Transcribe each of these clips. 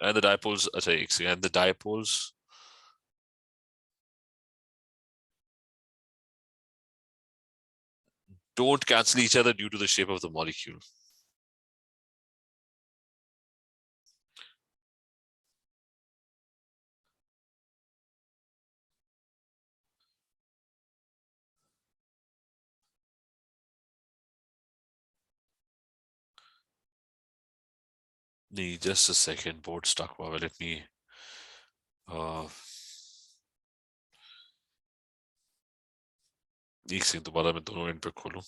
and the dipoles, अच्छा एक second, and the dipoles don't cancel each other due to the shape of the molecule. Just a second, board stuck. Well, let me एक second दोबारा मैं दोनों and पे खोलूं.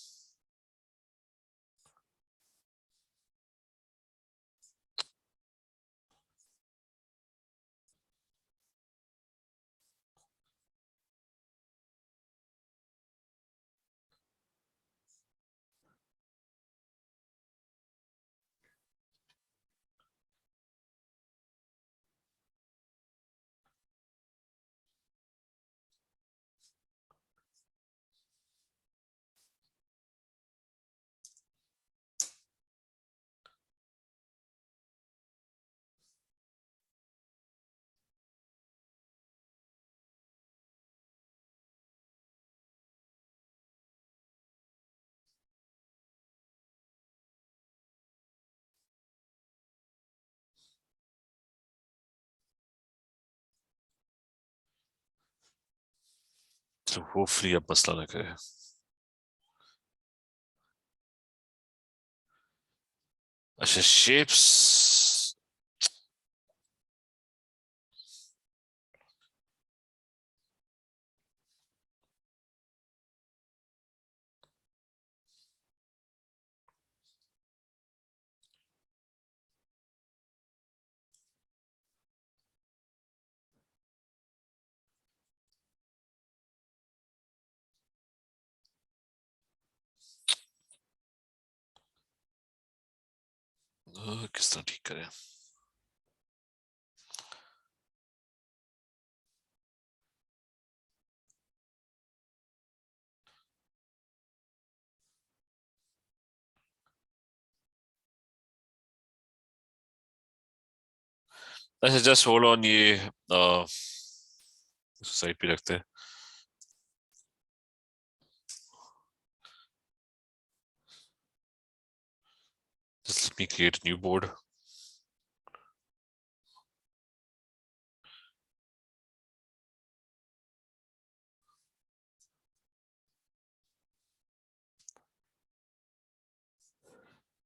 So hopefully अब मसला ना करे. अच्छा shapes. किस तरह ठीक करें. अच्छा जस्ट होल्ड ऑन, ये साइड पे रखते हैं. Just let me create a new board.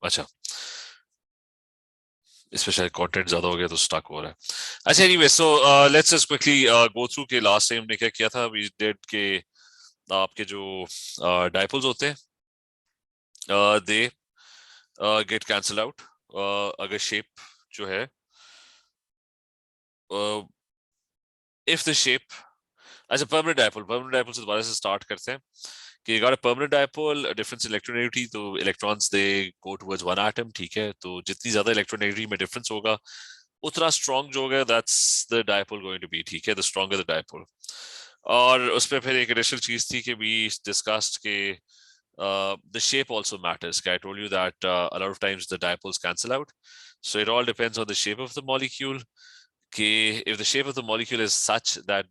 अच्छा इसमें शायद कंटेंट ज्यादा हो गया तो स्टक हो रहा है. अच्छा anyway, so let's just quickly go through के लास्ट टाइम हमने क्या किया था. वी डिड के आपके जो डाइपोल्स होते हैं दे गेट कैंसल आउट अगर शेप जो है इफ द शेप. अच्छा परमानेंट डाइपोल से दोबारा से स्टार्ट करते हैं कि you got a permanent dipole, a difference in electronegativity, तो electrons they go towards one atom. ठीक है, तो जितनी ज्यादा electronegativity में difference होगा उतना strong जो होगा that's the dipole going to be. ठीक है, the stronger the dipole. और उसमें फिर एक additional चीज थी कि we discussed के the shape also matters. I told you that a lot of times the dipoles cancel out, so it all depends on the shape of the molecule. If the shape of the molecule is such that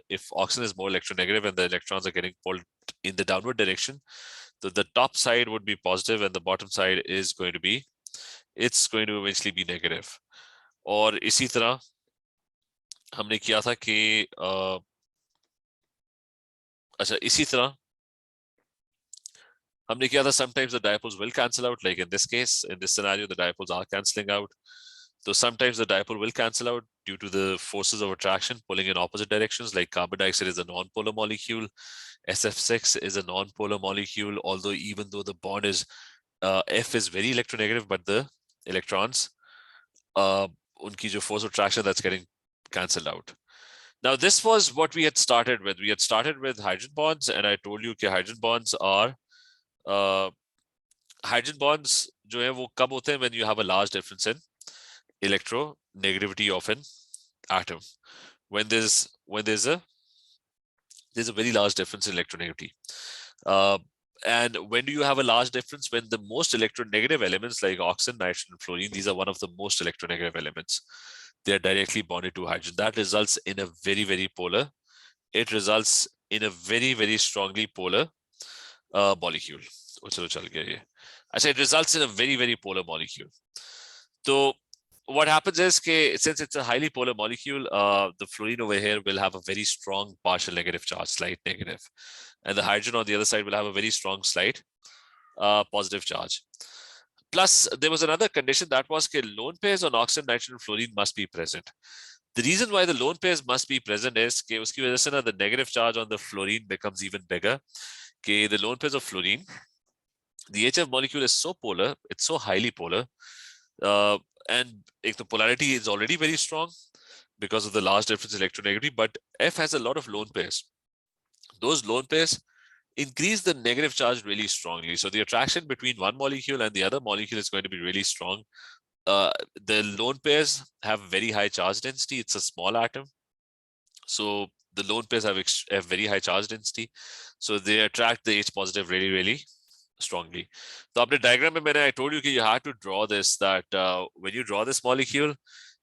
if oxygen is more electronegative and the electrons are getting pulled in the downward direction, the top side would be positive and the bottom side is going to be, it's going to eventually be negative. और इसी तरह हमने किया था कि अच्छा इसी तरह हमने किया था sometimes the dipoles will cancel out, like in this case, in this scenario the dipoles are cancelling out. So sometimes the dipole will cancel out due to the forces of attraction pulling in opposite directions, like carbon dioxide is a non-polar molecule, SF6 is a non-polar molecule, although even though the bond is F is very electronegative, but the electrons unki jo force of attraction, that's getting cancelled out. Now this was what we had started with. We had started with hydrogen bonds, and I told you that hydrogen bonds are hydrogen bonds जो है वो कब होते हैं when you have a large difference in electronegativity of an atom. When there's a very large difference in electronegativity. And when do you have a large difference? When the most electronegative elements like oxygen, nitrogen, and fluorine, these are one of the most electronegative elements. They're directly bonded to hydrogen. That results in a very, very polar. It results in a very, very strongly polar molecule. I say it results in a very, very polar molecule. So what happens is, since it's a highly polar molecule, the fluorine over here will have a very strong partial negative charge, slight negative. And the hydrogen on the other side will have a very strong slight positive charge. Plus, there was another condition that was that lone pairs on oxygen, nitrogen, and fluorine must be present. The reason why the lone pairs must be present is that uski wajah se na the negative charge on the fluorine becomes even bigger. The lone pairs of fluorine, the HF molecule is so polar, it's so highly polar, and the polarity is already very strong because of the large difference in electronegativity, but F has a lot of lone pairs. Those lone pairs increase the negative charge really strongly. So the attraction between one molecule and the other molecule is going to be really strong. The lone pairs have very high charge density. It's a small atom. So the lone pairs have very high charge density. So they attract the H positive really, really strongly. So the diagram I told you you have to draw this, that when you draw this molecule,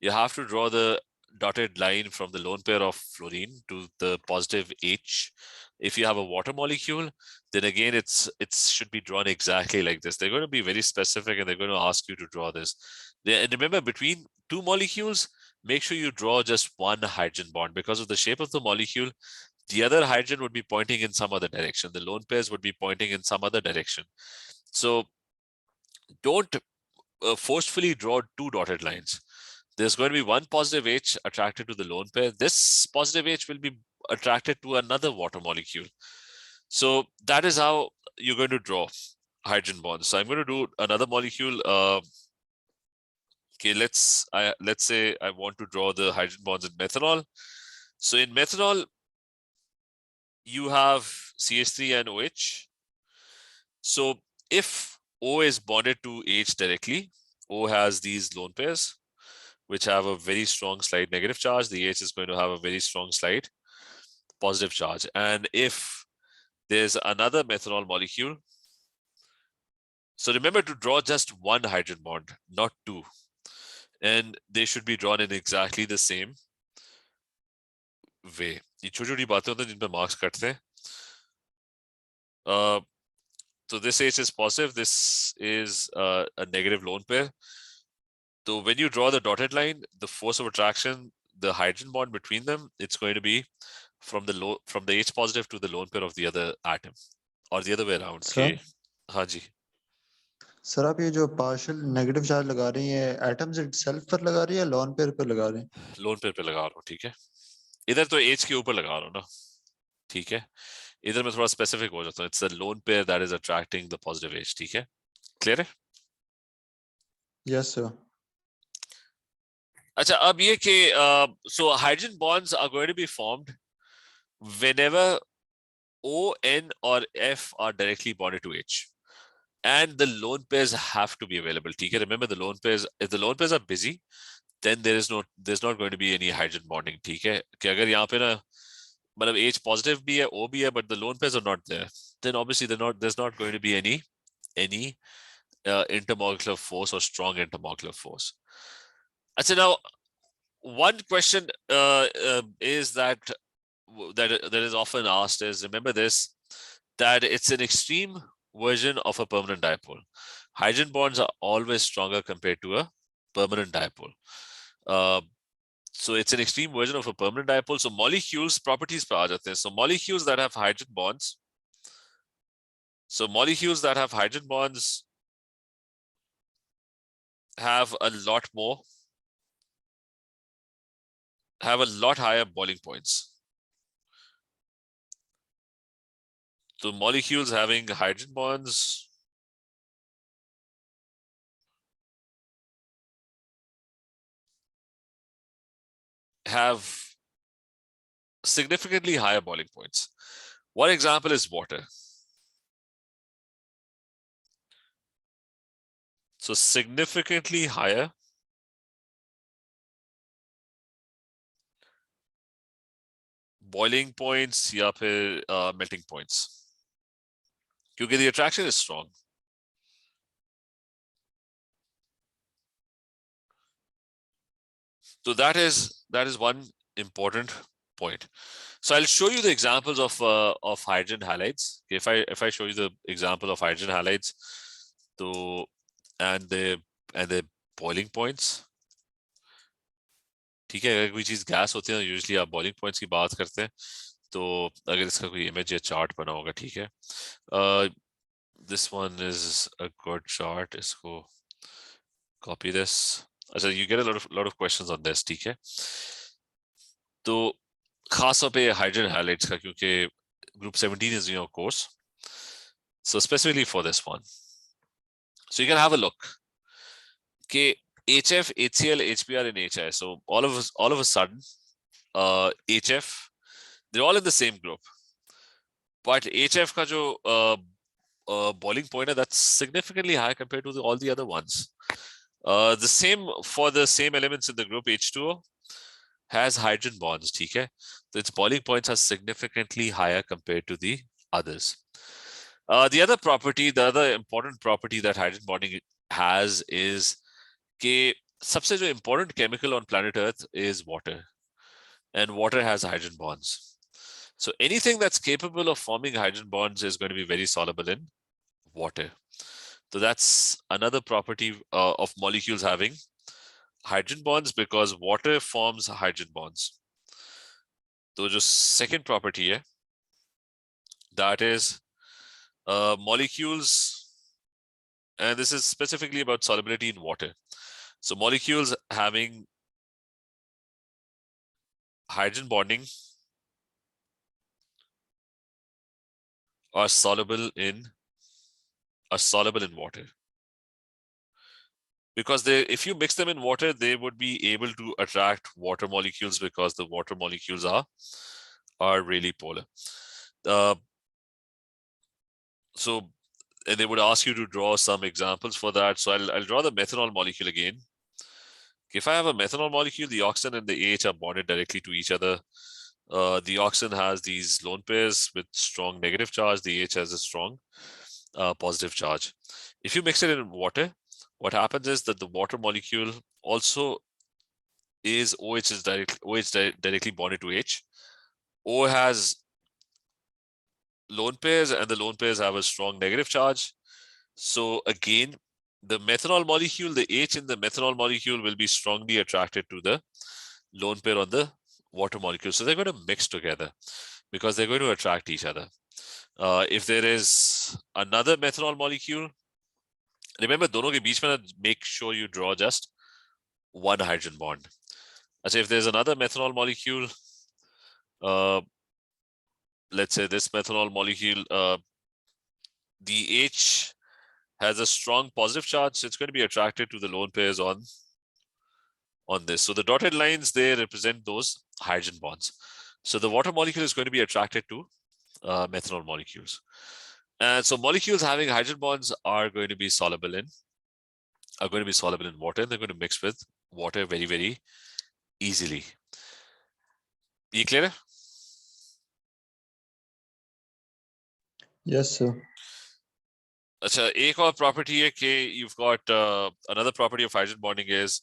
you have to draw the dotted line from the lone pair of fluorine to the positive H. If you have a water molecule, then again it should be drawn exactly like this. They're going to be very specific and they're going to ask you to draw this. And remember, between two molecules, make sure you draw just one hydrogen bond. Because of the shape of the molecule, the other hydrogen would be pointing in some other direction. The lone pairs would be pointing in some other direction. So don't forcefully draw two dotted lines. There's going to be one positive H attracted to the lone pair. This positive H will be attracted to another water molecule. So that is how you're going to draw hydrogen bonds. So I'm going to do another molecule. Okay, let's say I want to draw the hydrogen bonds in methanol. So in methanol, you have CH3 and OH. So if O is bonded to H directly, O has these lone pairs, which have a very strong slight negative charge. The H is going to have a very strong slight positive charge. And if there's another methanol molecule, so remember to draw just one hydrogen bond, not two. And they should be drawn in exactly the same way. ये छोटी-छोटी बातें होती हैं जिन पे marks कटते हैं. So this H is positive, this is a negative lone pair. So when you draw the dotted line, the force of attraction, the hydrogen bond between them, it's going to be from the H positive to the lone pair of the other atom, or the other way around. Sir? हाँ जी. Sir आप ये जो partial negative charge लगा रही हैं atoms itself पर लगा रही है या लोन पेयर पर लगा रहे हैं? लोन पेयर पे लगा रहा हूँ, ठीक है. इधर तो H के ऊपर लगा रहा हूँ ना, ठीक है. इधर मैं थोड़ा स्पेसिफिक हो जाता हूँ. It's the lone pair that is attracting the positive H, ठीक है. Clear है? Yes, sir. अच्छा, अब ये कि so hydrogen bonds are going to be formed whenever O, N or F are directly bonded to H. And the lone pairs have to be available. Okay? Remember, the lone pairs, if the lone pairs are busy, then there's not going to be any hydrogen bonding. Okay? कि अगर यहाँ पे ना मतलब H positive भी है, O भी है, but the lone pairs are not there, then obviously there's not going to be any intermolecular force or strong intermolecular force. So now one question is that is often asked is, remember this, that it's an extreme version of a permanent dipole. Hydrogen bonds are always stronger compared to a permanent dipole. So it's an extreme version of a permanent dipole. So molecules properties पे आ जाते हैं. So molecules that have hydrogen bonds. So molecules that have hydrogen bonds have a lot higher boiling points. So molecules having hydrogen bonds have significantly higher boiling points. One example is water. So significantly higher boiling points या फिर melting points. क्योंकि the attraction is strong. So that is one important point. So I'll show you the examples of hydrogen halides. If I show you the example of hydrogen halides, so and the boiling points. ठीक है, अगर कोई चीज gas होती है usually आप boiling points की बात करते हैं. तो अगर इसका कोई इमेज या चार्ट बना होगा, ठीक है, this one is a good chart. इसको कॉपी दिस. अच्छा, you get a lot of questions on this, ठीक है. तो खास तौर पे हाइड्रोजन हाइलाइट्स का, क्योंकि group 17 is your course, so specifically for this one, so you can have a look. Okay, HF, HCl, HBr, and HI. So all of a sudden, HF, they're all in the same group, but HF का जो boiling point, that's significantly high compared to all the other ones. The same for the same elements in the group. H2O has hydrogen bonds, ठीक है? So its boiling points are significantly higher compared to the others. The other important property that hydrogen bonding has is कि सबसे जो important chemical on planet Earth is water, and water has hydrogen bonds. So anything that's capable of forming hydrogen bonds is going to be very soluble in water. So that's another property of molecules having hydrogen bonds, because water forms hydrogen bonds. So just second property है, that is molecules, and this is specifically about solubility in water. So molecules having hydrogen bonding are soluble in water, because if you mix them in water, they would be able to attract water molecules, because the water molecules are really polar. So and they would ask you to draw some examples for that. So I'll draw the methanol molecule again. If I have a methanol molecule, the oxygen and the AH are bonded directly to each other. The oxygen has these lone pairs with strong negative charge. The H has a strong positive charge. If you mix it in water, what happens is that the water molecule also is directly bonded to H. O has lone pairs, and the lone pairs have a strong negative charge. So again, the methanol molecule, the H in the methanol molecule will be strongly attracted to the lone pair on the water molecule. So they're going to mix together because they're going to attract each other. If there is another methanol molecule, remember, दोनों के बीच में make sure you draw just one hydrogen bond. So if there's another methanol molecule, let's say this methanol molecule, the H has a strong positive charge, so it's going to be attracted to the lone pairs on this. So the dotted lines, they represent those hydrogen bonds. So the water molecule is going to be attracted to methanol molecules. And so molecules having hydrogen bonds are going to be soluble in water, and they're going to mix with water very, very easily. Ye clear? Yes, sir. अच्छा, एक और property है कि you've got another property of hydrogen bonding is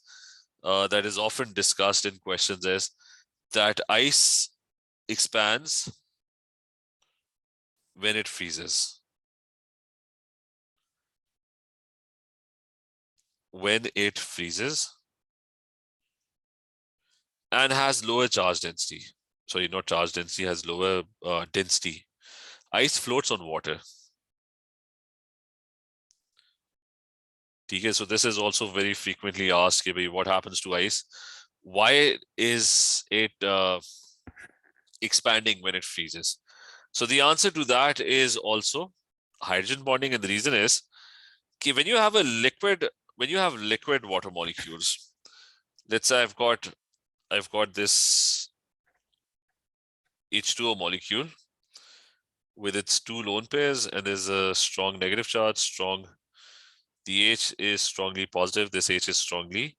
that is often discussed in questions is that ice expands when it freezes. When it freezes and has lower charge density. Sorry, not charge density, has lower density. Ice floats on water. Okay, so this is also very frequently asked, what happens to ice? Why is it expanding when it freezes? So the answer to that is also hydrogen bonding, and the reason is when you have liquid water molecules, let's say I've got this H2O molecule with its two lone pairs, and there's a strong negative charge, strong. The H is strongly positive, this H is strongly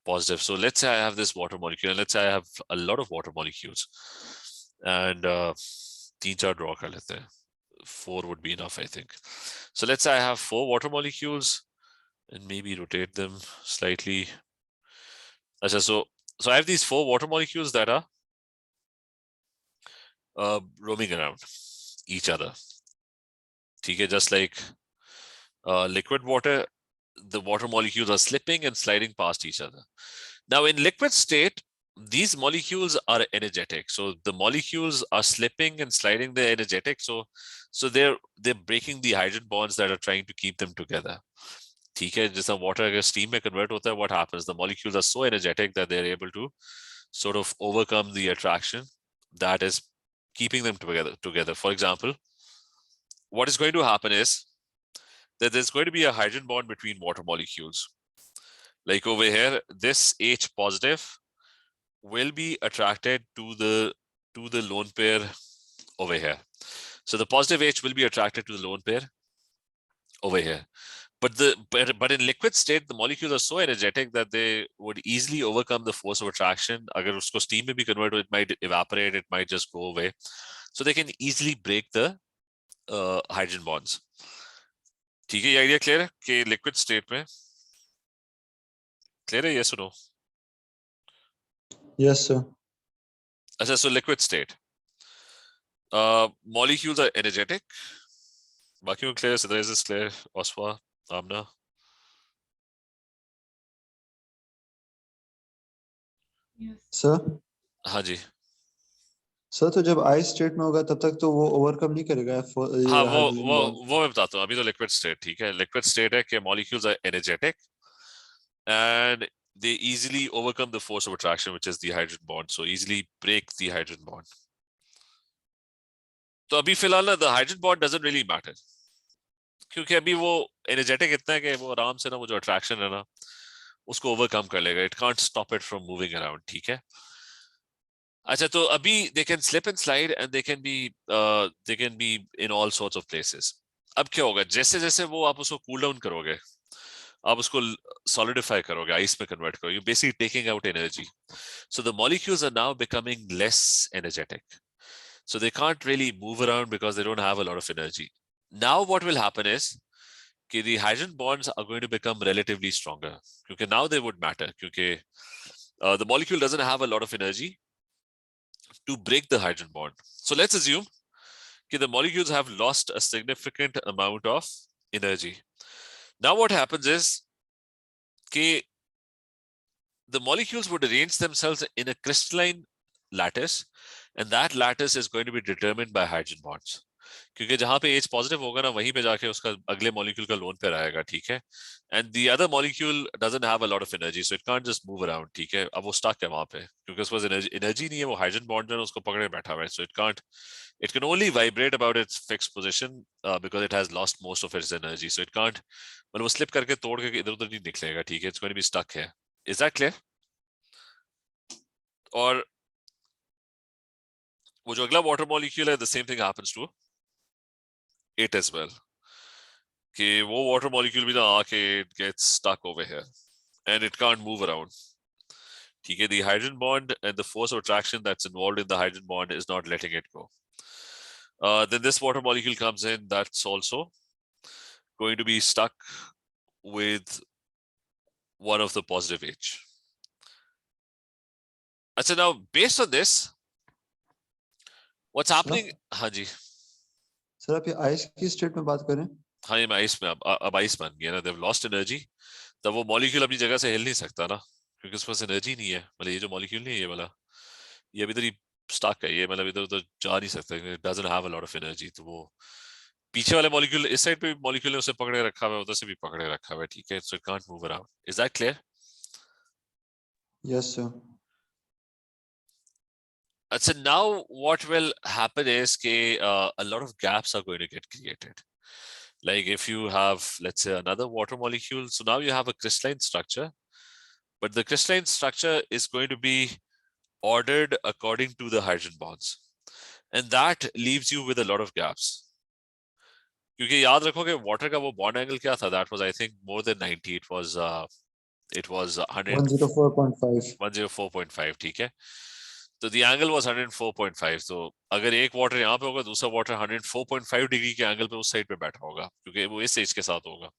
positive. So let's say I have this water molecule, and let's say I have a lot of water molecules, and तीन चार draw कर लेते हैं. 4 would be enough, I think. So let's say I have 4 water molecules and maybe rotate them slightly. So I have these 4 water molecules that are roaming around each other. Okay, just like liquid water, the water molecules are slipping and sliding past each other. Now in liquid state, these molecules are energetic. So the molecules are slipping and sliding, they're energetic. So they're breaking the hydrogen bonds that are trying to keep them together. ठीक है, जैसा water अगर steam में convert होता है, what happens? The molecules are so energetic that they're able to sort of overcome the attraction that is keeping them together. For example, what is going to happen is that there's going to be a hydrogen bond between water molecules. Like over here, this H positive will be attracted to the lone pair over here. So the positive H will be attracted to the lone pair over here. But in liquid state, the molecules are so energetic that they would easily overcome the force of attraction. अगर उसको steam में भी convert हो, it might evaporate, it might just go away. So they can easily break the hydrogen bonds. ठीक है, ये idea clear है कि liquid state में clear है, yes or no? Yes, sir. अच्छा, so liquid state. Molecules are energetic. बाकी को clear है, Sidra, is this clear? Oswa, Amna? Yes. Sir? हाँ जी. सर तो जब आइस स्टेट में होगा तब तक तो वो ओवरकम नहीं करेगा हाँ, हाइड्रोजन बॉन्ड। वो मैं बताता हूँ. अभी तो लिक्विड स्टेट, ठीक है. लिक्विड स्टेट है कि molecules are energetic and they easily overcome the force of attraction, which is the hydrogen bond. So easily break the hydrogen bond. तो अभी फिलहाल ना the hydrogen bond doesn't really matter, क्योंकि अभी वो एनर्जेटिक इतना है कि वो आराम से ना वो जो अट्रैक्शन है ना उसको ओवरकम कर लेगा. It can't stop it from moving around, ठीक है. अच्छा, तो अभी they can slip and slide and they can be in all sorts of places. अब क्या होगा, जैसे जैसे वो आप उसको कूल डाउन करोगे, आप उसको solidify करोगे, आइस में कन्वर्ट करोगे, you're basically taking out energy. So the molecules are now becoming less energetic. So they can't really move around because they don't have a lot of energy. Now what will happen is कि the hydrogen bonds are going to become relatively stronger. Because now they would matter. Because the molecule doesn't have a lot of energy to break the hydrogen bond. So let's assume that the molecules have lost a significant amount of energy. Now what happens is that the molecules would arrange themselves in a crystalline lattice, and that lattice is going to be determined by hydrogen bonds. क्योंकि जहां पे H positive होगा ना, वहीं पे जाके उसका अगले मॉलिक्यूल का लोन पे आएगा, ठीक है. And the other molecule doesn't have a lot of energy, so it can't just move around, ठीक है. अब वो स्टक है वहां पे क्योंकि उसके पास एनर्जी नहीं है, वो हाइड्रोजन बॉन्ड जो है उसको पकड़े बैठा हुआ है. सो it can only vibrate about its fixed position because it has lost most of its energy. So it can't, मतलब वो स्लिप करके तोड़ के इधर उधर नहीं निकलेगा, ठीक है. It's going to be stuck here. Is that clear? और वो जो अगला वाटर मॉलिक्यूल है, the same thing happens to it as well. कि वो water molecule भी ना आके it gets stuck over here and it can't move around. ठीक है, the hydrogen bond and the force of attraction that's involved in the hydrogen bond is not letting it go. Then this water molecule comes in, that's also going to be stuck with one of the positive H. So now based on this, what's happening? हाँ जी. Sir आप ये ice की state में बात करें? हाँ, ये मैं आइस में अब आइस बन गया ना, they've lost energy. तब वो मॉलिक्यूल अपनी जगह से हिल नहीं सकता ना, क्योंकि उसके पास एनर्जी नहीं है. मतलब ये जो मॉलिक्यूल नहीं है, ये वाला, ये अभी इधर ही स्टक है, ये मतलब इधर उधर जा नहीं सकता, it doesn't have a lot of energy. तो वो पीछे वाले मॉलिक्यूल, इस साइड पे मॉलिक्यूल ने उसे पकड़े रखा हुआ है, उधर से भी पकड़े रखा हुआ है, ठीक है. So it can't move around. Is that clear? Yes, sir. So now what will happen is a lot of gaps are going to get created. Like if you have, let's say, another water molecule, so now you have a crystalline structure, but the crystalline structure is going to be ordered according to the hydrogen bonds, and that leaves you with a lot of gaps. क्योंकि याद रखोगे water का वो bond angle क्या था? That was, I think, more than 90. It was 100, 104.5. 104.5, ठीक है. तो the angle was 104.5. तो अगर एक वाटर यहाँ पे होगा, दूसरा वाटर 104.5 डिग्री के एंगल पे उस साइड पे बैठा होगा, क्योंकि वो इस एज के साथ होगा.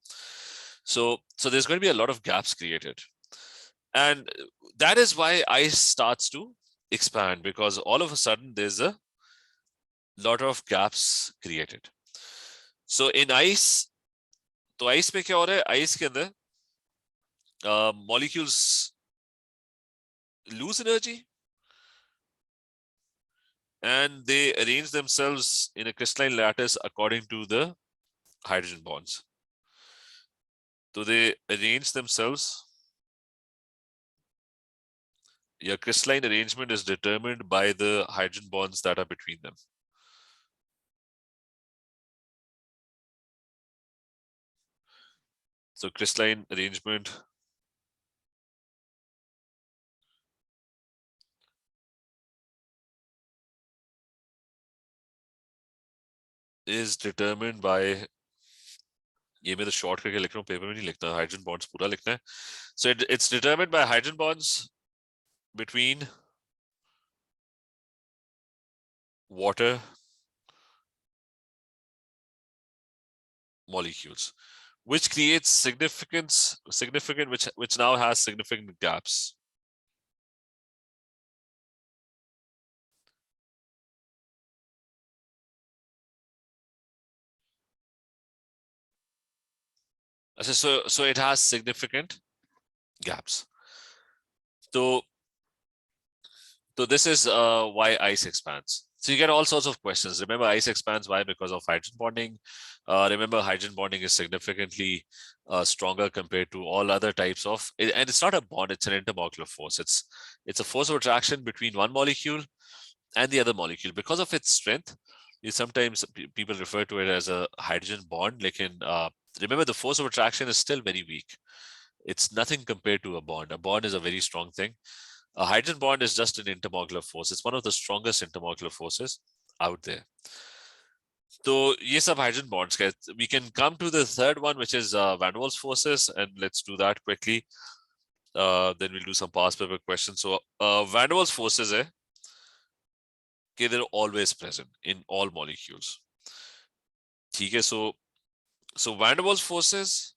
So there's going to be a lot of gaps created, and that is why ice starts to expand, because all of a sudden there's a lot of gaps created. So in ice, तो ice में क्या हो रहा है? ice के अंदर molecules lose energy and they arrange themselves in a crystalline lattice according to the hydrogen bonds. So they arrange themselves. Your crystalline arrangement is determined by the hydrogen bonds that are between them. So crystalline arrangement is determined by, ये मैं तो short करके लिख रहा हूँ, paper में नहीं लिखना, हाइड्रोजन बॉन्ड्स पूरा लिखना है. So it's determined by hydrogen bonds between water molecules, which creates significant, which now has significant gaps. So it has significant gaps. So this is why ice expands. So you get all sorts of questions. Remember, ice expands. Why? Because of hydrogen bonding. Remember, hydrogen bonding is significantly stronger compared to all other types of, and it's not a bond, it's an intermolecular force. It's a force of attraction between one molecule and the other molecule. Because of its strength, sometimes people refer to it as a hydrogen bond. Like remember, the force of attraction is still very weak. It's nothing compared to a bond. A bond is a very strong thing. A hydrogen bond is just an intermolecular force. It's one of the strongest intermolecular forces out there. So ये सब hydrogen bonds के. We can come to the third one, which is Van Der Waals forces, and let's do that quickly. Then we'll do some past paper questions. So Van Der Waals forces है कि they're always present in all molecules. ठीक है. So Van Der Waals forces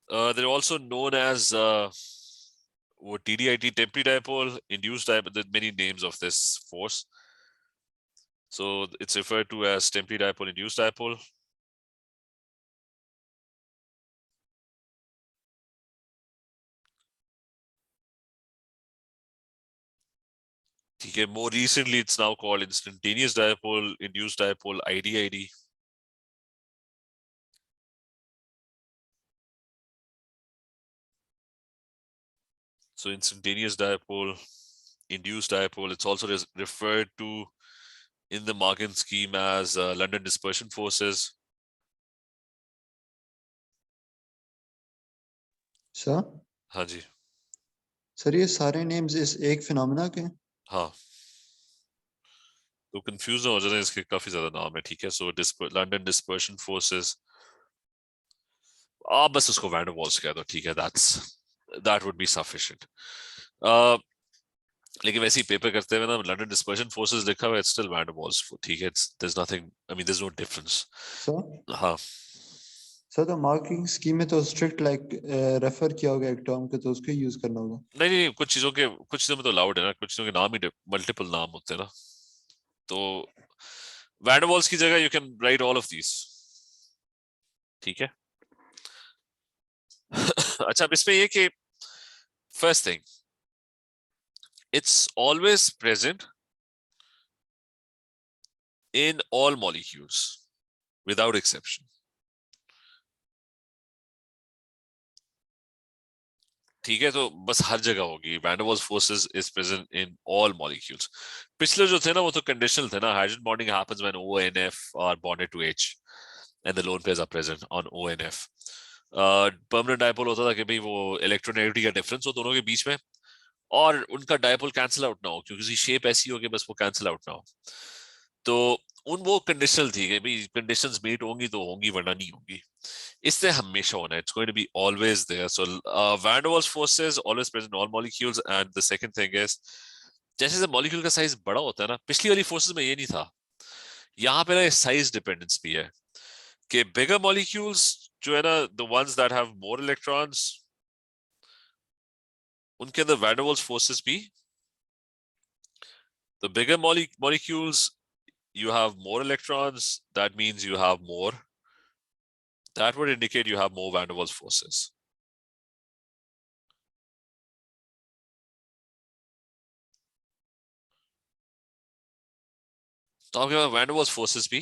they're also known as TDIT, temporary dipole, induced dipole. There are many names of this force. So it's referred to as temporary dipole, induced dipole. Okay, more recently, it's now called instantaneous dipole, induced dipole, IDID. So instantaneous dipole, induced dipole, it's also referred to in the Markin scheme as London dispersion forces. Sir हाँ जी. Sir ये सारे names इस एक phenomena के? हाँ. तो confuse हो जाते हैं, इसके काफी ज्यादा नाम है. ठीक है. सो लंडन डिस्पर्शन फोर्सेस, आप बस उसको वैन डर वाल्स कह दो. ठीक है. that would be sufficient. लेकिन वैसे ही पेपर करते हुए ना लंडन डिस्पर्शन फोर्सेस लिखा हुआ है, it's still van der Waals. ठीक है. there's nothing, I mean there's no difference. Sir हाँ. सर तो मार्किंग स्कीम में तो स्ट्रिक्ट लाइक रेफर किया होगा एक टर्म के, तो उसको यूज करना होगा. नहीं, कुछ चीजों में तो अलाउड है ना, कुछ चीजों के नाम ही मल्टीपल नाम होते हैं ना. तो वैन डर वाल्स की जगह you can write all of these. ठीक है. अच्छा, अब इसमें ये कि first thing, it's always present in all molecules without exception. ठीक है. तो बस हर जगह होगी. Van der Waals forces is present in all molecules. पिछले जो थे ना वो तो कंडीशनल थे ना. Hydrogen bonding happens when O and F are bonded to H and the lone pairs are present on O and F. Permanent dipole होता था कि भाई वो इलेक्ट्रोनेगेटिविटी का डिफरेंस हो दोनों के बीच में, और उनका डायपोल कैंसिल आउट ना हो, क्योंकि उसकी शेप ऐसी हो कि बस वो कैंसिल आउट ना हो. तो वो कंडीशनल थी कि भाई कंडीशंस मीट होंगी तो होंगी वरना नहीं होंगी. इससे हमेशा होना है. It's going to be always there. So Van der Waals forces always present in all molecules. And the second thing is, जैसे जैसे मॉलिक्यूल का साइज बड़ा होता है ना, पिछली वाली फोर्सेस में ये नहीं था, यहाँ पे ना साइज डिपेंडेंस भी है कि बिगर मॉलिक्यूल्स जो है ना, the ones that have more electrons, उनके अंदर वैन डर वाल्स फोर्सेस भी, the bigger molecules, you have more electrons, that means you have more, that would indicate you have more van der Waals forces. तो आपके पास van der Waals forces भी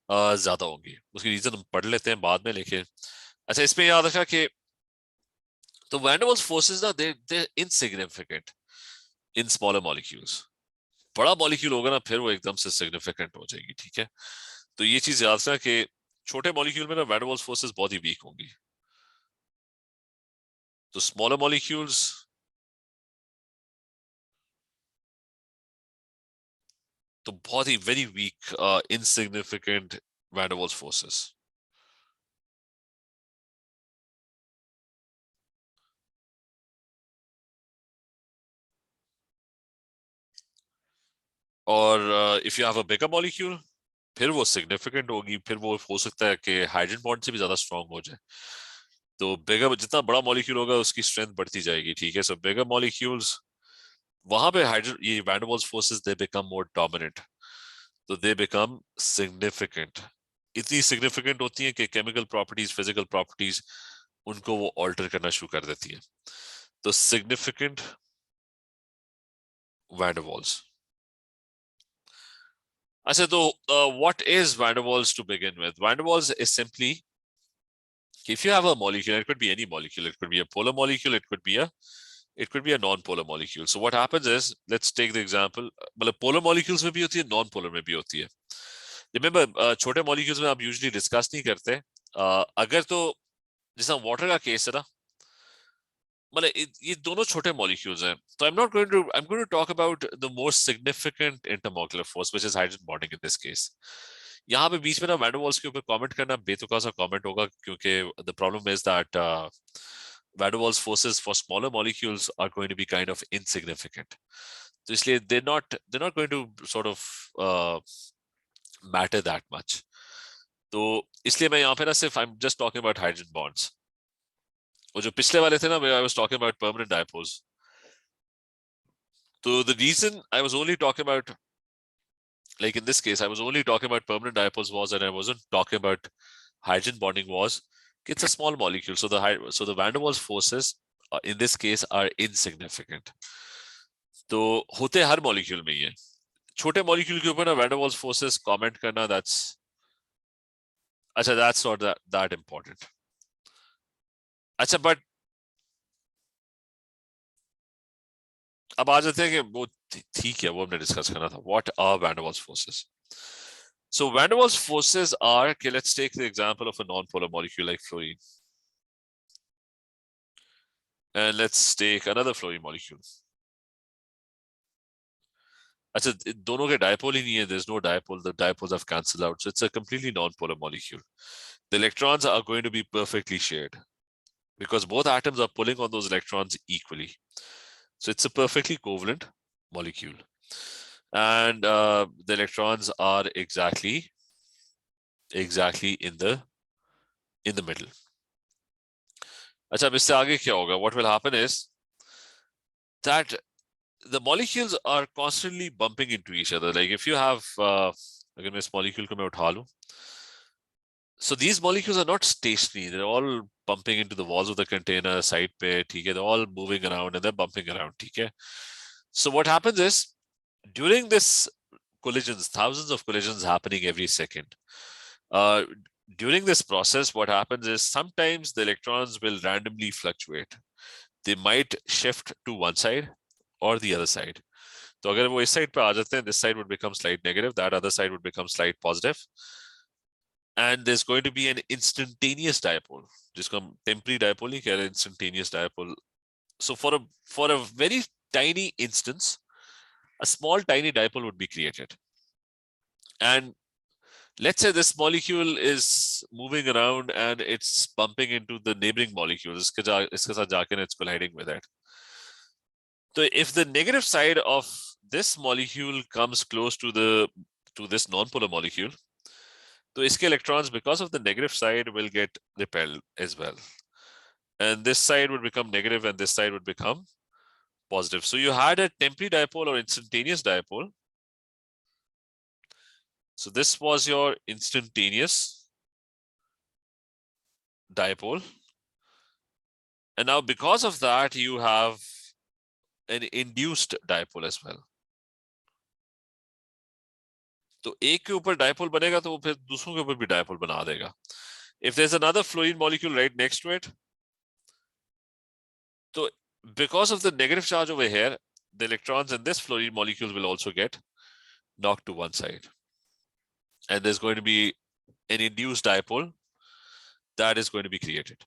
ज्यादा होंगी. उसकी reason हम पढ़ लेते हैं बाद में, लेकिन अच्छा इसमें याद रखा कि तो वैन डर वाल्स फोर्सेस ना दे इनसिग्निफिकेंट इन स्मॉलर मॉलिक्यूल्स. बड़ा मॉलिक्यूल होगा ना फिर वो एकदम से सिग्निफिकेंट हो जाएगी. ठीक है, तो ये चीज याद रखना कि छोटे मॉलिक्यूल में ना वैन डर वाल्स फोर्सेस बहुत ही वीक होंगी. तो स्मॉलर मॉलिक्यूल्स तो बहुत ही very weak insignificant van der Waals forces. और if you have a bigger molecule, फिर वो सिग्निफिकेंट होगी, फिर वो हो सकता है कि हाइड्रोजन बॉन्ड से भी ज्यादा स्ट्रांग हो जाए. तो बिगर, जितना बड़ा मॉलिक्यूल होगा उसकी स्ट्रेंथ बढ़ती जाएगी. ठीक है, सो बिगर मॉलिक्यूल्स, वहां पे हाइड्रोजन, ये van der Waals forces they become more dominant, तो दे बिकम सिग्निफिकेंट. इतनी सिग्निफिकेंट होती है कि केमिकल प्रॉपर्टीज, फिजिकल प्रॉपर्टीज, उनको वो ऑल्टर करना शुरू कर देती है. तो सिग्निफिकेंट वैन डर वाल्स. अच्छा, तो what is van der Waals to begin with? Van der Waals is simply, if you have a molecule, it could be any molecule, it could be a polar molecule, it could be a non-polar molecule. So what happens is, let's take the example, मतलब polar molecules में भी होती है, non-polar में भी होती है. Remember, छोटे molecules में आप usually discuss नहीं करते. अगर तो जैसा वाटर का केस है ना, मतलब ये दोनों छोटे मॉलिक्यूल्स हैं, तो I'm going to talk about the most significant intermolecular force, which is hydrogen bonding in this case. यहाँ पे बीच में ना वैन डर वाल्स के ऊपर कमेंट करना बेतुका सा कमेंट होगा, क्योंकि the problem is that van der Waals forces for smaller molecules are going to be kind of insignificant. तो इसलिए they're not going to sort of matter that much. तो इसलिए मैं यहाँ पे ना सिर्फ I'm just talking about hydrogen bonds. वो जो पिछले वाले थे ना, I was talking about permanent dipoles. So the reason I was only talking about, like in this case, I was only talking about permanent dipoles was, and I wasn't talking about hydrogen bonding was, it's a small molecule. So the van der Waals forces in this case are insignificant. तो होते हर molecule में ही है. छोटे molecule के ऊपर ना van der Waals forces comment करना, that's not that important. अच्छा, बट अब आ जाते हैं कि वो ठीक है, वो हमने डिस्कस करना था. What are van der Waals forces? So van der Waals forces are, okay, let's take the example of a non-polar molecule like fluorine. And let's take another fluorine molecule. अच्छा, दोनों के dipole ही नहीं है, there's no dipole, the dipoles have cancelled out, so it's a completely non-polar molecule. The electrons are going to be perfectly shared because both atoms are pulling on those electrons equally. So it's a perfectly covalent molecule. And the electrons are exactly in the middle. अच्छा, अब इससे आगे क्या होगा? What will happen is that the molecules are constantly bumping into each other. Like if you have, अगर मैं इस molecule को मैं उठा लूं, so these molecules are not stationary. They're all bumping into the walls of the container, side pe, ठीक है? They're all moving around and they're bumping around, ठीक है? So what happens is, during this collisions, thousands of collisions happening every second. Uh, During this process, what happens is sometimes the electrons will randomly fluctuate. They might shift to one side or the other side. तो अगर वो इस side पे आ जाते हैं, this side would become slight negative, that other side would become slight positive, and there's going to be an instantaneous dipole, जिसको हम temporary dipole नहीं कह रहे, instantaneous dipole. So for a very tiny instance, a small tiny dipole would be created. And let's say this molecule is moving around and it's bumping into the neighboring molecules. इसके साथ जाके it's colliding with it. So if the negative side of this molecule comes close to this non-polar molecule, so iske electrons, because of the negative side, will get repelled as well. And this side would become negative and this side would become positive. So you had a temporary dipole or instantaneous dipole. So this was your instantaneous dipole. And now because of that, you have an induced dipole as well. तो एक के ऊपर dipole बनेगा तो वो फिर दूसरों के ऊपर भी डायपोल बना देगा. If there's another fluorine molecule right next to it, so because of the negative charge over here, the electrons in this fluorine molecule will also get knocked to one side. And there's going to be an induced dipole that is going to be created.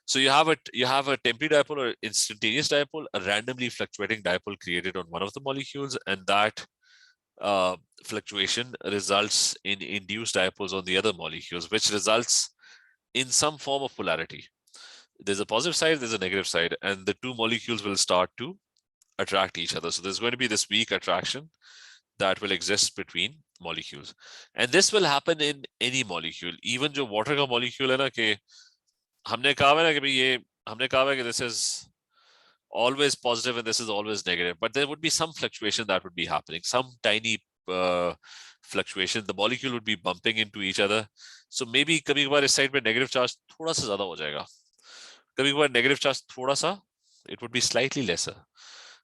So you have a temporary dipole or instantaneous dipole, a randomly fluctuating dipole created on one of the molecules, and that fluctuation results in induced dipoles on the other molecules, which results in some form of polarity. There's a positive side, there's a negative side, and the two molecules will start to attract each other. So there's going to be this weak attraction that will exist between molecules. And this will happen in any molecule. Even जो water का molecule है ना कि हमने कहा है ना कि भाई ये हमने कहा है कि this is always positive and this is always negative, but there would be some fluctuation that would be happening, some tiny fluctuation. The molecule would be bumping into each other. So maybe कभी कभार इस side पे negative charge थोड़ा सा ज़्यादा हो जाएगा, कभी कभार negative charge थोड़ा सा, it would be slightly lesser.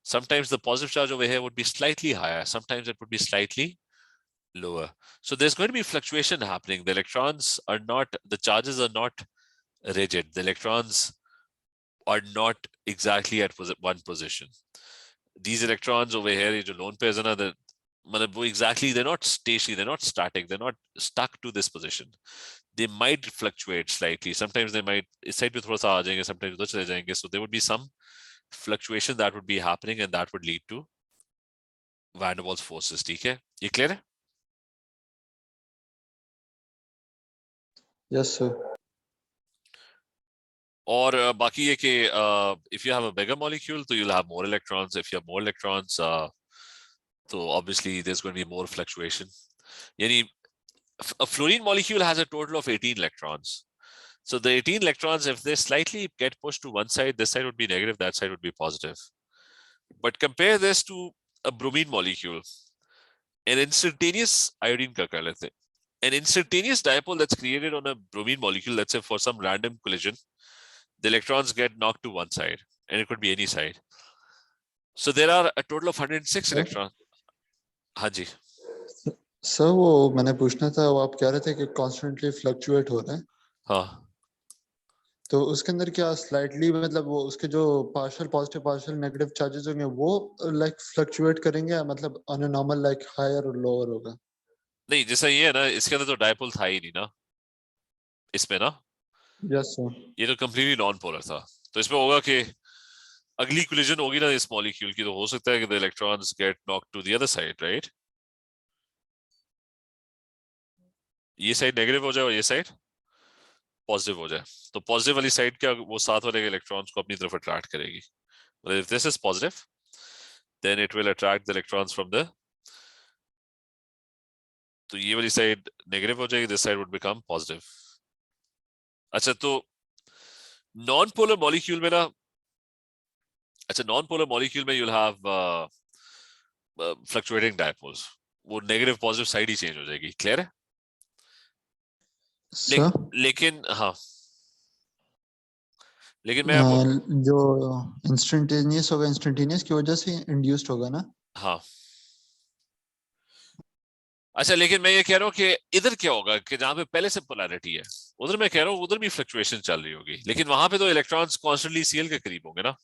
Sometimes the positive charge over here would be slightly higher. Sometimes it would be slightly lower. So there's going to be fluctuation happening. The electrons are not, the charges are not rigid. The electrons are not exactly at one position. These electrons over here, जो lone pairs are, they're not stationary, they're not static, they're not stuck to this position. They might fluctuate slightly. Sometimes they might, इस side पे थोड़ा सा आ जाएंगे, sometimes उधर चले जाएंगे. So there would be some fluctuation that would be happening, and that would lead to Van Der Waals forces. ठीक है, ये clear है? Yes, sir. और बाकी ये कि if you have a bigger molecule, so you'll have more electrons. If you have more electrons, so obviously there's going to be more fluctuation. Yani, a fluorine molecule has a total of 18 electrons. So the 18 electrons, if they slightly get pushed to one side, this side would be negative, that side would be positive. But compare this to a bromine molecule. An instantaneous iodine ka kar lete. An instantaneous dipole that's created on a bromine molecule, let's say for some random collision, the electrons get knocked to one side, and it could be any side. So there are a total of 106 electrons. हाँ जी. Sir वो मैंने पूछना था, वो आप कह रहे थे कि कॉन्स्टेंटली फ्लक्चुएट हो रहे हैं. हाँ. तो उसके अंदर क्या स्लाइटली मतलब वो उसके जो partial positive partial negative charges होंगे वो लाइक फ्लक्चुएट करेंगे या मतलब on a normal like higher और लोअर होगा? नहीं, जैसा ये है ना, इसके अंदर तो डायपोल था ही नहीं ना इसमें ना. Yes sir. ये तो कंप्लीटली नॉन पोलर था. तो इसमें होगा कि अगली कोलिजन होगी ना इस मॉलिक्यूल की, तो हो सकता है कि the electrons get knocked to the other side, right? ये साइड नेगेटिव हो जाए और ये साइड पॉजिटिव हो जाए. तो पॉजिटिव वाली साइड क्या वो साथ वाले इलेक्ट्रॉन्स को अपनी तरफ अट्रैक्ट करेगी. मतलब if this is positive, then it will attract the electrons from the, तो ये वाली साइड नेगेटिव हो जाएगी, this side would become positive. अच्छा, तो नॉन पोलर मॉलिक्यूल में ना, अच्छा नॉन पोलर मॉलिक्यूल में यूल हैव फ्लक्चुएटिंग डायपोल्स. वो नेगेटिव पॉजिटिव साइड ही चेंज हो जाएगी. क्लियर है? लेकिन हाँ, लेकिन मैं जो इंस्टेंटेनियस होगा, इंस्टेंटेनियस की वजह से इंड्यूस्ड होगा ना? हाँ. अच्छा, लेकिन मैं ये कह रहा हूँ कि इधर क्या होगा कि जहां पे पहले से पोलैरिटी है, उधर मैं कह रहा हूँ उधर भी फ्लक्चुएशन चल रही होगी, लेकिन वहां पे तो इलेक्ट्रॉन्स कॉन्स्टेंटली सीएल के करीब होंगे ना,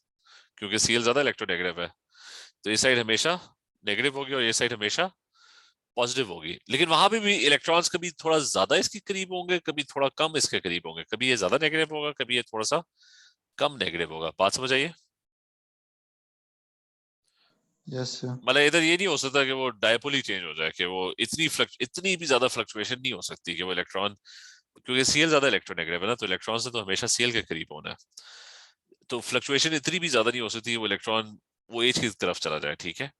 क्योंकि सीएल ज्यादा इलेक्ट्रोनेगेटिव है. तो ये साइड हमेशा नेगेटिव होगी और ये साइड हमेशा पॉजिटिव होगी. लेकिन वहां पे भी इलेक्ट्रॉन्स कभी थोड़ा ज्यादा इसके करीब होंगे, कभी थोड़ा कम इसके करीब होंगे. कभी ये ज्यादा नेगेटिव होगा, कभी ये थोड़ा सा कम नेगेटिव होगा. बात समझ आइए? Yes sir. मतलब इधर ये नहीं हो सकता कि वो डायपोल ही चेंज हो जाए, कि वो इतनी भी ज्यादा फ्लक्चुएशन नहीं हो सकती कि वो इलेक्ट्रॉन, क्योंकि सीएल ज्यादा इलेक्ट्रोनेगेटिव है ना, तो इलेक्ट्रॉन से तो हमेशा सीएल के करीब होना है, तो फ्लक्चुएशन इतनी भी ज्यादा नहीं हो सकती वो इलेक्ट्रॉन वो एज की तरफ चला जाए, ठीक है।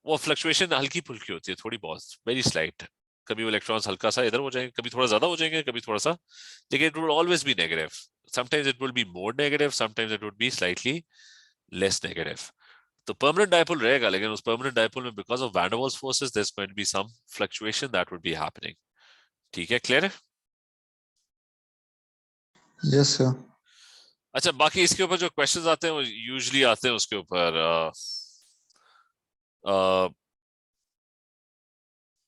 वो फ्लक्चुएशन हल्की फुल्की होती है, थोड़ी बहुत, वेरी स्लाइट। कभी वो इलेक्ट्रॉन्स हल्का सा इधर हो जाएंगे, कभी थोड़ा ज्यादा हो जाएंगे, कभी थोड़ा सा, लेकिन it will always be negative. Sometimes it will be more negative, sometimes it would be slightly less negative. तो परमानेंट डायपोल रहेगा, लेकिन उस परमानेंट डायपोल में because of van der Waals forces there is going to be some fluctuation that would be happening. ठीक है, clear है? Yes sir. अच्छा, बाकी इसके ऊपर जो क्वेश्चंस आते हैं वो यूजुअली आते हैं उसके ऊपर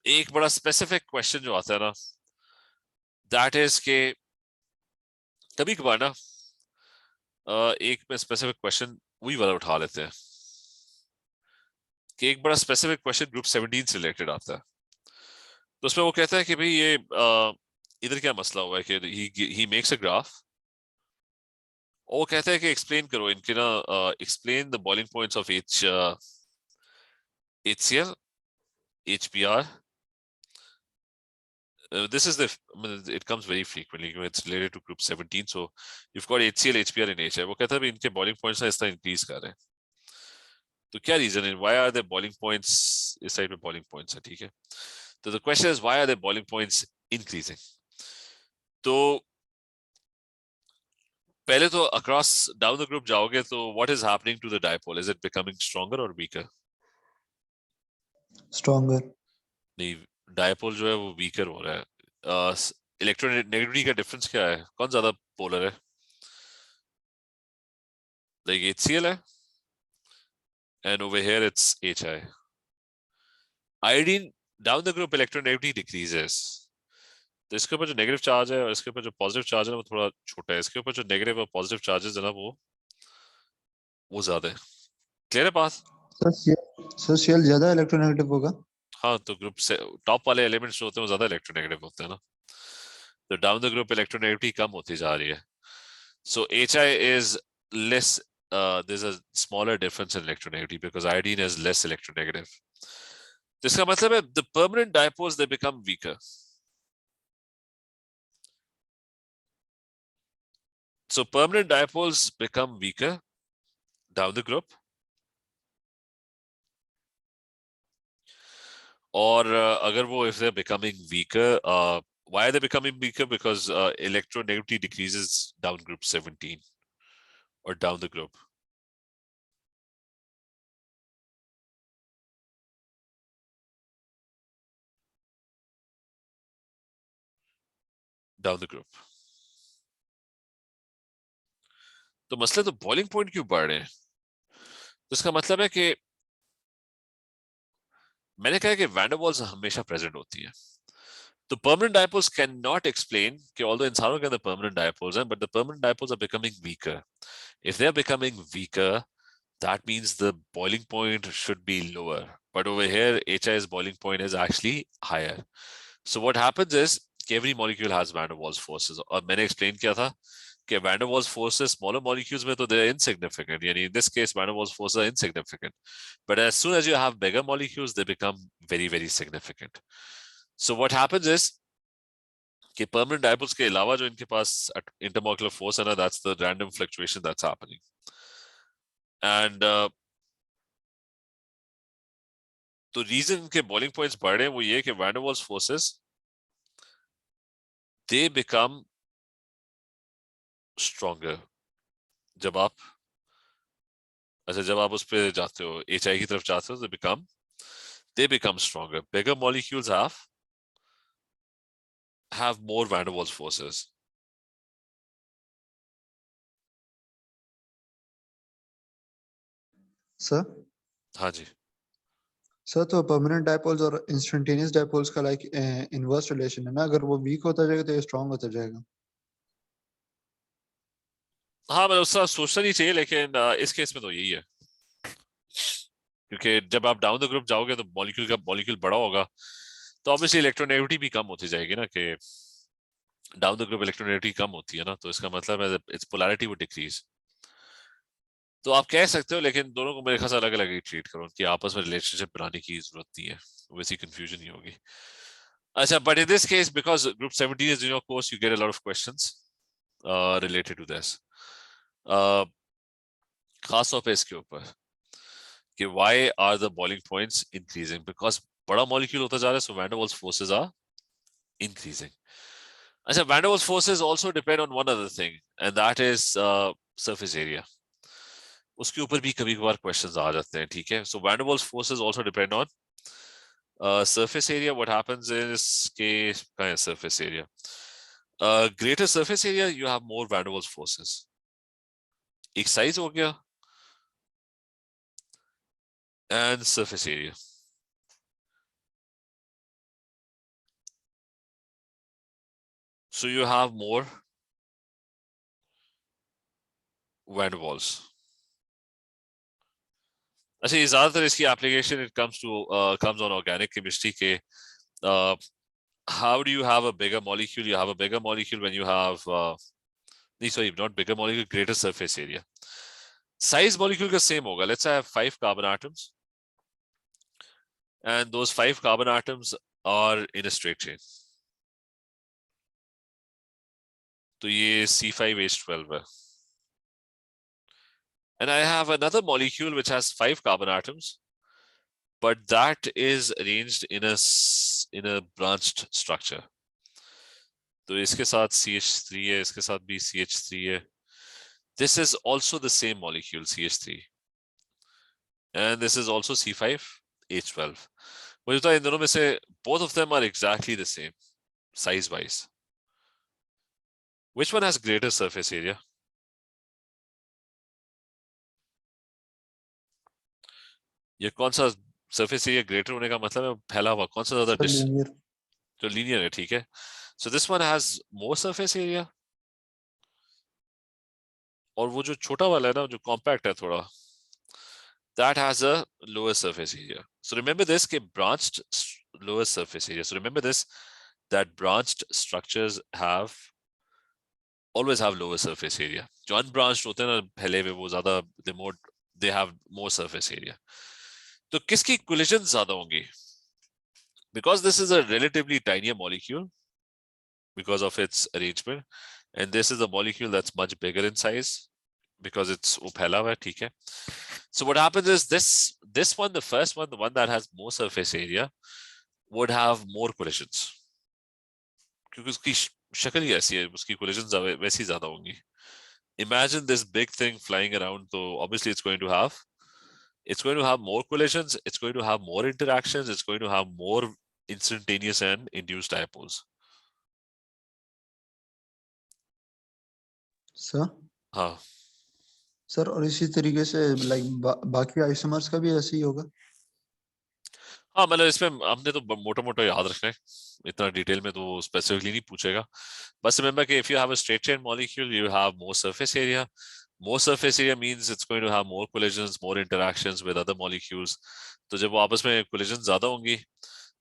एक बड़ा स्पेसिफिक क्वेश्चन जो आता है ना, दैट इज के कभी कभार ना एक में स्पेसिफिक क्वेश्चन वही वाला उठा लेते हैं कि एक बड़ा स्पेसिफिक क्वेश्चन ग्रुप 17 से रिलेटेड आता है। तो उसमें वो कहता है कि भाई ये इधर क्या मसला हुआ है कि ही मेक्स अ ग्राफ, और वो कहता है कि एक्सप्लेन करो इनके ना, explain the boiling points of HCl, HBr. This is the, I mean, it comes very frequently when it's related to group 17. So you've got HCl, HBr and HI. वो कहता है भी इनके बॉइलिंग पॉइंट्स ना इस तरह इंक्रीज कर रहे हैं, तो क्या रीजन है, why are the boiling points, इस साइड में बॉइलिंग पॉइंट्स है, ठीक है। तो the question is why are the boiling points increasing. तो पहले तो अक्रॉस डाउन द ग्रुप जाओगे तो what is happening to the dipole, is it becoming stronger और वीकर? स्ट्रॉन्गर। नहीं, डायपोल जो है वो वीकर हो रहा है। इलेक्ट्रोनेगेटिविटी का डिफरेंस क्या है, कौन ज्यादा पोलर है? लाइक HCl है, and over here it's HI. Iodine down the group electronegativity decreases. तो इसके ऊपर जो नेगेटिव चार्ज है और इसके ऊपर जो पॉजिटिव चार्ज है ना वो थोड़ा छोटा है, इसके ऊपर जो नेगेटिव और पॉजिटिव चार्जेस है ना वो ज्यादा है। क्लियर है बात? सर सीएल ज्यादा इलेक्ट्रोनेगेटिव होगा। हाँ, तो ग्रुप से टॉप वाले एलिमेंट्स जो होते हैं वो ज्यादा इलेक्ट्रोनेगेटिव होते हैं ना, तो डाउन द ग्रुप इलेक्ट्रोनेगेटिविटी कम होती जा रही है। सो HI is less, there's a smaller difference in electronegativity because iodine is less electronegative. तो इसका मतलब है the permanent dipoles they become weaker. So permanent dipoles become weaker down the group. और अगर वो if they're becoming weaker, why are they becoming weaker? Because electronegativity decreases down group 17 or down the group. Down the group. तो मसले तो boiling point क्यों बढ़ रहे हैं, तो इसका मतलब है कि मैंने कहा कि वैन डर वाल्स हमेशा प्रेजेंट होती है। तो permanent dipoles can not explain कि ऑल्दो इंसानों के अंदर परमानेंट डायपोल्स हैं, but the permanent dipoles are becoming weaker. If they are becoming weaker, that means the boiling point should be lower. But over here, HI's boiling point is actually higher. So what happens is every molecule has van der Waals forces. और मैंने explain किया था कि van der Waals forces smaller molecules में तो they're insignificant. यानी in this case, van der Waals forces are insignificant. But as soon as you have bigger molecules, they become very, very significant. So what happens is कि permanent dipoles के अलावा जो इनके पास intermolecular force है ना, that's the random fluctuation that's happening. And तो reason के boiling points बढ़ रहे हैं वो ये कि van der Waals forces they become stronger जब आप, अच्छा जब आप उस पे जाते हो HI की तरफ जाते हो, they become stronger, bigger molecules have more van der Waals forces. Sir. हाँ जी। सर तो परमानेंट डायपोल्स और इंस्टेंटेनियस डायपोल्स का लाइक इनवर्स रिलेशन है ना, अगर वो वीक होता जाएगा तो ये स्ट्रांग होता जाएगा। हाँ मतलब उसका सोचना नहीं चाहिए, लेकिन इस केस में तो यही है, क्योंकि जब आप डाउन द ग्रुप जाओगे तो मॉलिक्यूल बड़ा होगा, तो ऑब्वियसली इलेक्ट्रोनेगेटिविटी भी कम होती जाएगी ना, कि डाउन द ग्रुप इलेक्ट्रोनेगेटिविटी कम होती है ना, तो इसका मतलब है इट्स पोलैरिटी वुड डिक्रीज। तो आप कह सकते हो, लेकिन दोनों को मेरे ख्याल से अलग अलग ही ट्रीट करो, कि आपस में रिलेशनशिप बनाने की जरूरत नहीं है, वैसी कंफ्यूजन ही होगी. अच्छा, but in this case, because group 17 is in your course, you get a lot of questions related to this. खास तौर पे इसके ऊपर कि why are the boiling points increasing? Because बड़ा मॉलिक्यूल होता जा रहा है, so van der Waals forces are increasing. अच्छा, van der Waals forces also depend on one other thing, and that is surface area. उसके ऊपर भी कभी कभार क्वेश्चंस आ जाते हैं, ठीक है. So van der Waals forces also depend on surface area. What happens is के kind of surface area. Greater surface area, you have more van der Waals forces. एक साइज हो गया and surface area. So you have more van der Waals. अच्छा, ये ज्यादातर इसकी application it comes on organic chemistry के how do you have a bigger molecule? You have a bigger molecule when you have sorry, not bigger molecule, greater surface area. Size molecule का same होगा. Let's say I have 5 carbon atoms and those 5 carbon atoms are in a straight chain. तो ये C5H12 है. And I have another molecule which has 5 carbon atoms, but that is arranged in a branched structure. तो इसके साथ CH3 है, इसके साथ भी CH3 है. This is also the same molecule, CH3. And this is also C5H12. मुझे तो इन दोनों में से both of them are exactly the same, size-wise. Which one has greater surface area? ये कौन सा surface area greater होने का मतलब है फैला हुआ, कौन सा ज्यादा लीनियर. जो linear है, ठीक है. So this one has more surface area. और वो जो छोटा वाला है ना, जो compact है थोड़ा, that has a lower surface area. So remember this, branched lower surface area. So remember this, that branched structures always have lower surface area. जो unbranched होते हैं ना फैले हुए, वो ज्यादा they have more surface area. तो किसकी collisions ज्यादा होंगी? Because this is a relatively tinier molecule because of its arrangement, and this is a molecule that's much bigger in size because it's फैला हुआ है, ठीक है. So what happens is this one, the first one, the one that has more surface area, would have more collisions. क्योंकि उसकी शक्ल ही ऐसी है, उसकी collisions वैसी ज्यादा होंगी. Imagine this big thing flying around, so obviously it's going to have more collisions, it's going to have more interactions, it's going to have more instantaneous and induced dipoles. Sir हाँ sir, और इसी तरीके से like बाकी isomers का भी ऐसे ही होगा. हाँ, मतलब इसमें हमने तो मोटा मोटा याद रखना है, इतना डिटेल में तो स्पेसिफिकली नहीं पूछेगा. बस रिमेंबर कि if you have a straight chain molecule, you have more surface area. More surface area means it's going to have more collisions, more interactions with other molecules. तो जब वो आपस में collisions ज्यादा होंगी,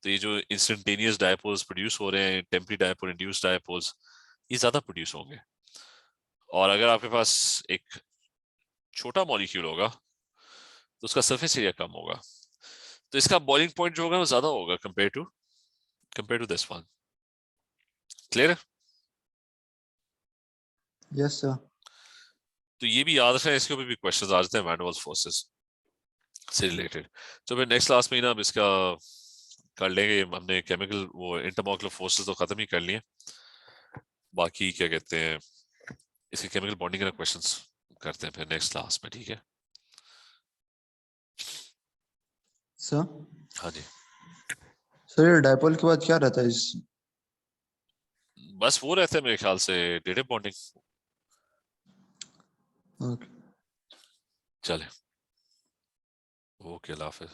तो ये जो instantaneous dipoles produce हो रहे हैं, temporary dipole induced dipoles, ये ज्यादा produce होंगे. और अगर आपके पास एक छोटा molecule होगा, तो उसका surface area कम होगा. तो इसका boiling point जो होगा वो ज्यादा होगा compared to this one. Clear? Yes sir. तो ये भी याद रखना है, इसके ऊपर भी क्वेश्चंस आ जाते हैं वैन डर वाल्स फोर्सेस से रिलेटेड. तो फिर नेक्स्ट क्लास में ही ना हम इसका कर लेंगे. हमने केमिकल वो इंटरमॉलिक्यूलर फोर्सेस तो खत्म ही कर लिए, बाकी क्या कहते हैं इसके केमिकल बॉन्डिंग के क्वेश्चंस करते हैं फिर नेक्स्ट क्लास में, ठीक है. सर हाँ जी, सर ये डायपोल के बाद क्या रहता है इस. बस वो रहता है मेरे ख्याल से डेटिव बॉन्डिंग. ओके. चले, ओके, अल्लाह हाफिज.